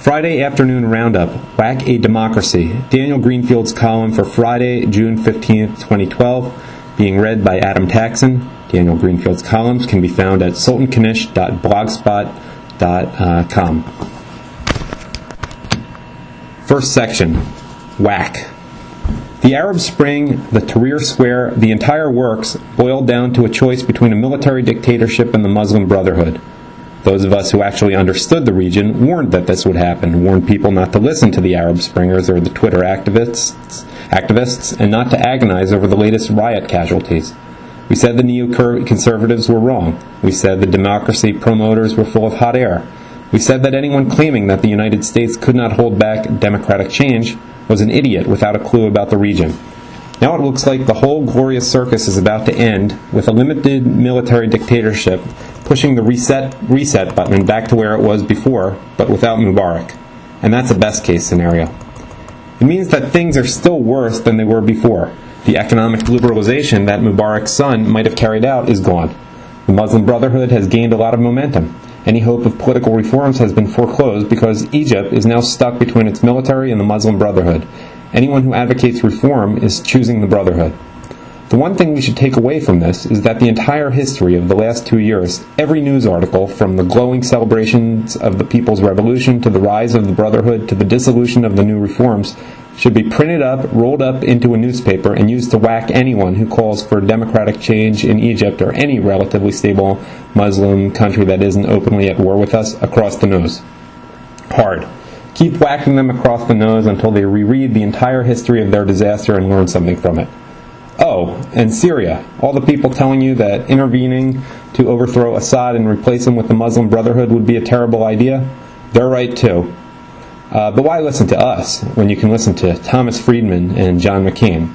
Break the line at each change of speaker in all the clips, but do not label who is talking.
Friday Afternoon Roundup, Whack a Democracy. Daniel Greenfield's column for Friday, June 15th, 2012, being read by Adam Taxin. Daniel Greenfield's columns can be found at sultankanish.blogspot.com. First section, Whack. The Arab Spring, the Tahrir Square, the entire works boiled down to a choice between a military dictatorship and the Muslim Brotherhood. Those of us who actually understood the region warned that this would happen, warned people not to listen to the Arab Springers or the Twitter activists, and not to agonize over the latest riot casualties. We said the neoconservatives were wrong. We said the democracy promoters were full of hot air. We said that anyone claiming that the United States could not hold back democratic change was an idiot without a clue about the region. Now it looks like the whole glorious circus is about to end, with a limited military dictatorship pushing the reset button back to where it was before, but without Mubarak. And that's a best-case scenario. It means that things are still worse than they were before. The economic liberalization that Mubarak's son might have carried out is gone. The Muslim Brotherhood has gained a lot of momentum. Any hope of political reforms has been foreclosed because Egypt is now stuck between its military and the Muslim Brotherhood. Anyone who advocates reform is choosing the Brotherhood. The one thing we should take away from this is that the entire history of the last 2 years, every news article, from the glowing celebrations of the People's Revolution to the rise of the Brotherhood to the dissolution of the new reforms, should be printed up, rolled up into a newspaper, and used to whack anyone who calls for democratic change in Egypt or any relatively stable Muslim country that isn't openly at war with us across the nose. Hard. Keep whacking them across the nose until they reread the entire history of their disaster and learn something from it. Oh, and Syria. All the people telling you that intervening to overthrow Assad and replace him with the Muslim Brotherhood would be a terrible idea, they're right too. But why listen to us when you can listen to Thomas Friedman and John McCain?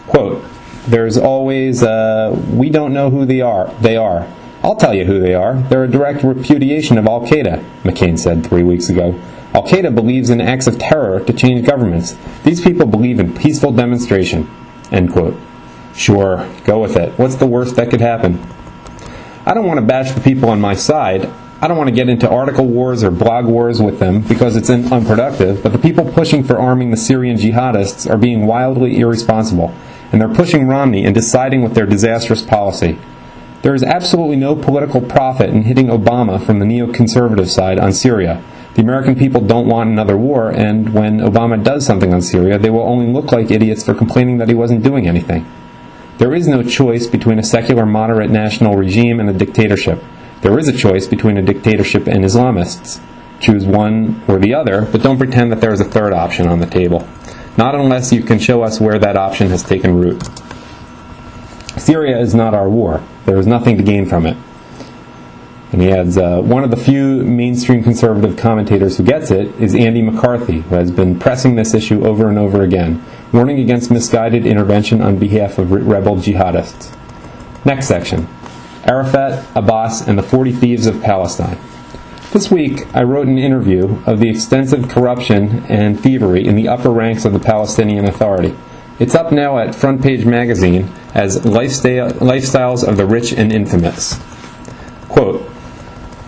Quote, there's always, we don't know who they are. I'll tell you who they are. They're a direct repudiation of Al-Qaeda, McCain said 3 weeks ago. Al-Qaeda believes in acts of terror to change governments. These people believe in peaceful demonstration. End quote. Sure, go with it. What's the worst that could happen? I don't want to bash the people on my side. I don't want to get into article wars or blog wars with them because it's unproductive, but the people pushing for arming the Syrian jihadists are being wildly irresponsible, and they're pushing Romney and deciding with their disastrous policy. There is absolutely no political profit in hitting Obama from the neoconservative side on Syria. The American people don't want another war, and when Obama does something on Syria, they will only look like idiots for complaining that he wasn't doing anything. There is no choice between a secular moderate national regime and a dictatorship. There is a choice between a dictatorship and Islamists. Choose one or the other, but don't pretend that there is a third option on the table. Not unless you can show us where that option has taken root. Syria is not our war. There is nothing to gain from it. And he adds, one of the few mainstream conservative commentators who gets it is Andy McCarthy, who has been pressing this issue over and over again, warning against misguided intervention on behalf of rebel jihadists. Next section, Arafat, Abbas, and the 40 Thieves of Palestine. This week, I wrote an interview of the extensive corruption and thievery in the upper ranks of the Palestinian Authority. It's up now at Front Page Magazine as Lifestyles of the Rich and Infamous. Quote,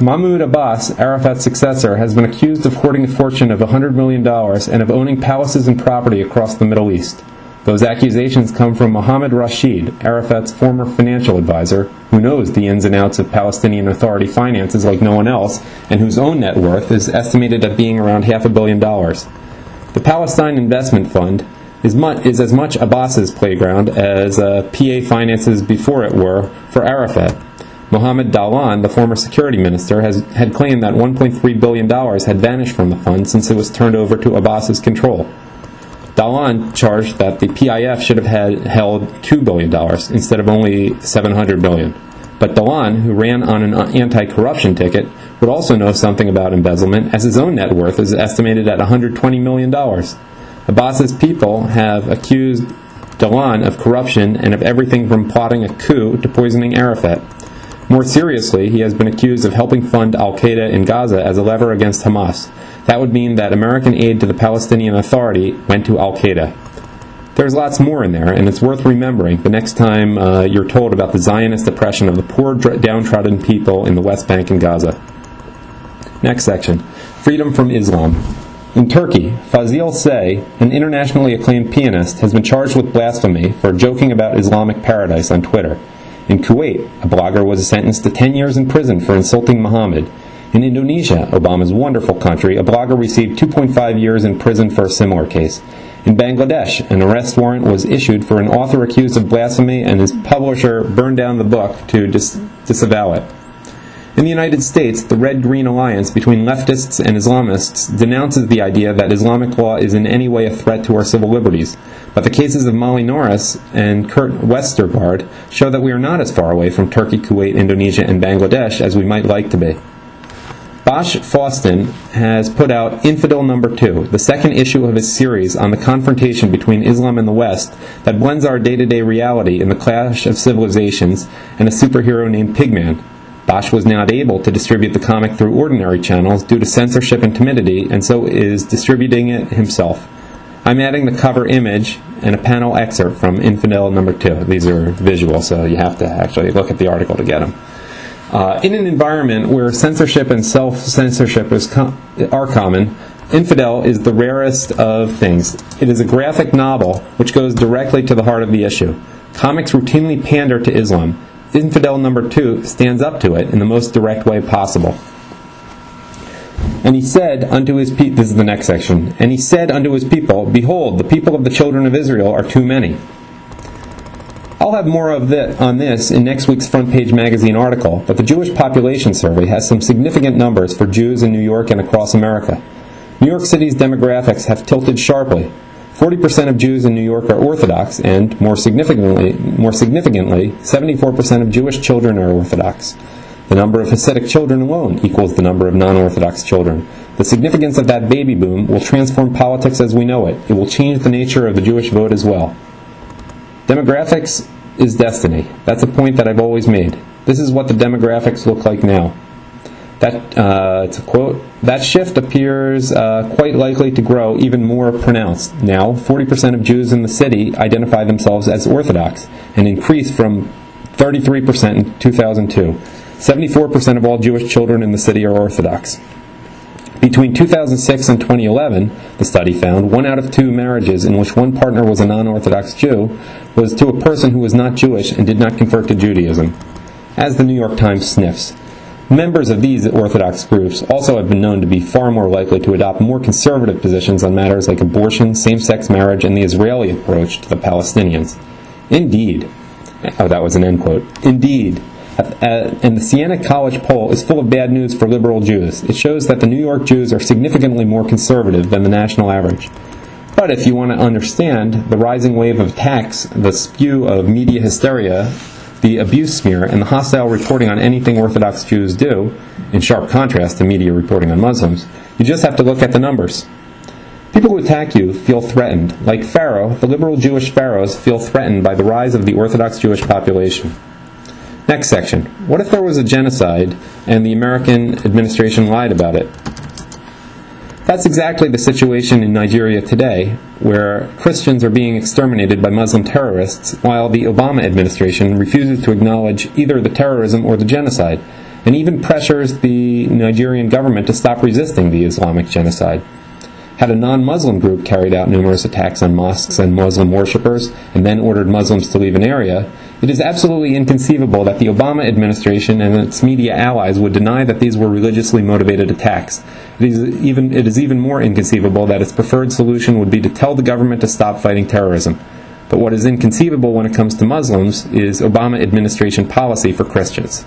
Mahmoud Abbas, Arafat's successor, has been accused of hoarding a fortune of $100 million and of owning palaces and property across the Middle East. Those accusations come from Mohammed Rashid, Arafat's former financial advisor, who knows the ins and outs of Palestinian Authority finances like no one else, and whose own net worth is estimated at being around $500 million. The Palestine Investment Fund is as much Abbas's playground as PA finances before it were for Arafat. Mohammed Dalan, the former security minister, had claimed that $1.3 billion had vanished from the fund since it was turned over to Abbas's control. Dalan charged that the PIF should have held $2 billion instead of only $700 million. But Dalan, who ran on an anti-corruption ticket, would also know something about embezzlement, as his own net worth is estimated at $120 million. Abbas's people have accused Dalan of corruption and of everything from plotting a coup to poisoning Arafat. More seriously, he has been accused of helping fund Al-Qaeda in Gaza as a lever against Hamas. That would mean that American aid to the Palestinian Authority went to Al-Qaeda. There's lots more in there, and it's worth remembering the next time you're told about the Zionist oppression of the poor, downtrodden people in the West Bank and Gaza. Next section, freedom from Islam. In Turkey, Fazil Say, an internationally acclaimed pianist, has been charged with blasphemy for joking about Islamic paradise on Twitter. In Kuwait, a blogger was sentenced to 10 years in prison for insulting Muhammad. In Indonesia, Obama's wonderful country, a blogger received 2.5 years in prison for a similar case. In Bangladesh, an arrest warrant was issued for an author accused of blasphemy, and his publisher burned down the book to disavow it. In the United States, the Red-Green alliance between leftists and Islamists denounces the idea that Islamic law is in any way a threat to our civil liberties. But the cases of Molly Norris and Kurt Westergaard show that we are not as far away from Turkey, Kuwait, Indonesia, and Bangladesh as we might like to be. Bosch Fawston has put out Infidel Number 2, the second issue of his series on the confrontation between Islam and the West that blends our day-to-day reality in the clash of civilizations and a superhero named Pigman. Bosch was not able to distribute the comic through ordinary channels due to censorship and timidity, and so is distributing it himself. I'm adding the cover image and a panel excerpt from Infidel Number 2. These are visual, so you have to actually look at the article to get them. In an environment where censorship and self-censorship are common, Infidel is the rarest of things. It is a graphic novel which goes directly to the heart of the issue. Comics routinely pander to Islam. Infidel Number 2 stands up to it in the most direct way possible. And he said unto his people, this is the next section, and he said unto his people, Behold, the people of the children of Israel are too many. I'll have more of on this in next week's Front Page Magazine article, but the Jewish Population Survey has some significant numbers for Jews in New York and across America. New York City's demographics have tilted sharply. 40% of Jews in New York are Orthodox, and, more significantly, 74% of Jewish children are Orthodox. The number of Hasidic children alone equals the number of non-Orthodox children. The significance of that baby boom will transform politics as we know it. It will change the nature of the Jewish vote as well. Demographics is destiny. That's a point that I've always made. This is what the demographics look like now. It's a quote, that shift appears quite likely to grow even more pronounced. Now, 40% of Jews in the city identify themselves as Orthodox, an increase from 33% in 2002. 74% of all Jewish children in the city are Orthodox. Between 2006 and 2011, the study found 1 out of 2 marriages in which one partner was a non-Orthodox Jew was to a person who was not Jewish and did not convert to Judaism. As the New York Times sniffs, members of these Orthodox groups also have been known to be far more likely to adopt more conservative positions on matters like abortion, same-sex marriage, and the Israeli approach to the Palestinians. Indeed. Oh, that was an end quote. Indeed. And the Siena College poll is full of bad news for liberal Jews. It shows that the New York Jews are significantly more conservative than the national average. But if you want to understand the rising wave of attacks, the spew of media hysteria, the abuse smear, and the hostile reporting on anything Orthodox Jews do, in sharp contrast to media reporting on Muslims, you just have to look at the numbers. People who attack you feel threatened. Like Pharaoh, the liberal Jewish pharaohs feel threatened by the rise of the Orthodox Jewish population. Next section. What if there was a genocide and the American administration lied about it? That's exactly the situation in Nigeria today, where Christians are being exterminated by Muslim terrorists, while the Obama administration refuses to acknowledge either the terrorism or the genocide, and even pressures the Nigerian government to stop resisting the Islamic genocide. Had a non-Muslim group carried out numerous attacks on mosques and Muslim worshippers, and then ordered Muslims to leave an area, it is absolutely inconceivable that the Obama administration and its media allies would deny that these were religiously motivated attacks. It is even more inconceivable that its preferred solution would be to tell the government to stop fighting terrorism. But what is inconceivable when it comes to Muslims is Obama administration policy for Christians.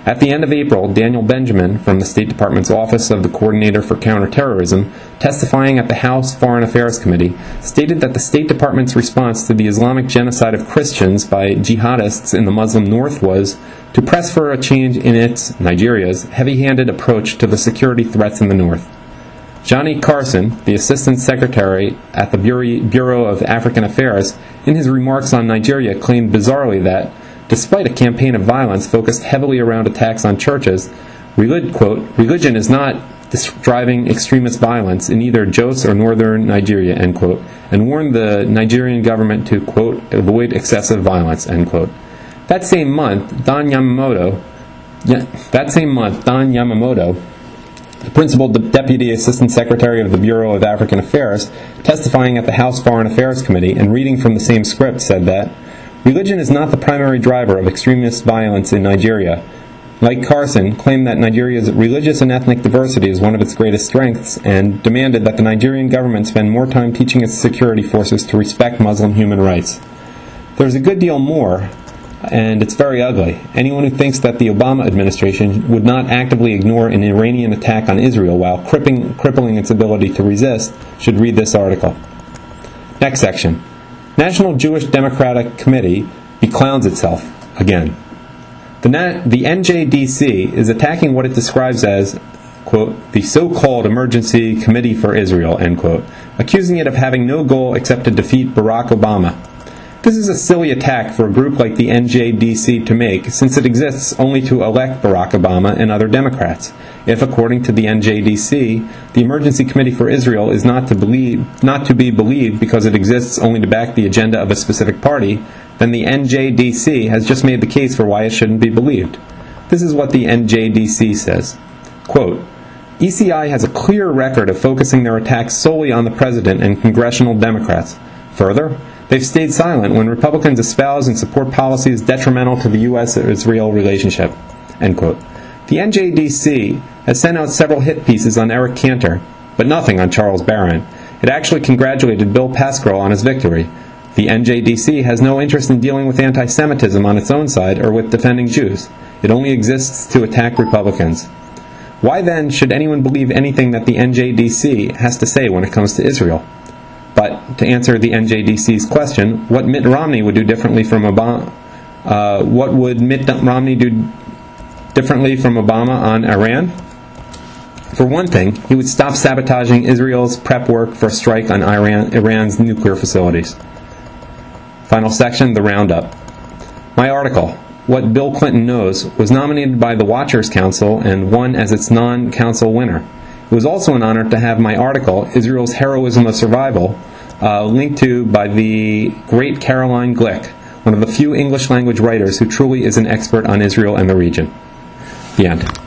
At the end of April, Daniel Benjamin, from the State Department's Office of the Coordinator for Counterterrorism, testifying at the House Foreign Affairs Committee, stated that the State Department's response to the Islamic genocide of Christians by jihadists in the Muslim North was to press for a change in its, Nigeria's, heavy-handed approach to the security threats in the North. Johnny Carson, the Assistant Secretary at the Bureau of African Affairs, in his remarks on Nigeria claimed bizarrely that, despite a campaign of violence focused heavily around attacks on churches, religion is not driving extremist violence in either Jos or northern Nigeria, end quote, and warned the Nigerian government to, quote, avoid excessive violence, end quote. That same month, Don Yamamoto, The principal Deputy Assistant Secretary of the Bureau of African Affairs, testifying at the House Foreign Affairs Committee and reading from the same script, said that religion is not the primary driver of extremist violence in Nigeria. Like Carson, claimed that Nigeria's religious and ethnic diversity is one of its greatest strengths, and demanded that the Nigerian government spend more time teaching its security forces to respect Muslim human rights. There's a good deal more, and it's very ugly. Anyone who thinks that the Obama administration would not actively ignore an Iranian attack on Israel while crippling its ability to resist should read this article. Next section. National Jewish Democratic Committee beclowns itself again. The NJDC is attacking what it describes as, quote, the so-called Emergency Committee for Israel, end quote, accusing it of having no goal except to defeat Barack Obama. This is a silly attack for a group like the NJDC to make, since it exists only to elect Barack Obama and other Democrats. If, according to the NJDC, the Emergency Committee for Israel is not to be believed because it exists only to back the agenda of a specific party, then the NJDC has just made the case for why it shouldn't be believed. This is what the NJDC says. Quote, ECI has a clear record of focusing their attacks solely on the President and congressional Democrats. Further, they've stayed silent when Republicans espouse and support policies detrimental to the U.S.-Israel relationship. End quote. The NJDC has sent out several hit pieces on Eric Cantor, but nothing on Charles Barron. It actually congratulated Bill Pascrell on his victory. The NJDC has no interest in dealing with anti-Semitism on its own side or with defending Jews. It only exists to attack Republicans. Why then should anyone believe anything that the NJDC has to say when it comes to Israel? But to answer the NJDC's question, what Mitt Romney would do differently from Obama? What would Mitt Romney do differently from Obama on Iran? For one thing, he would stop sabotaging Israel's prep work for a strike on Iran's nuclear facilities. Final section, the Roundup. My article, What Bill Clinton Knows, was nominated by the Watchers Council and won as its non-council winner. It was also an honor to have my article, Israel's Heroism of Survival, linked to by the great Caroline Glick, one of the few English-language writers who truly is an expert on Israel and the region. The end.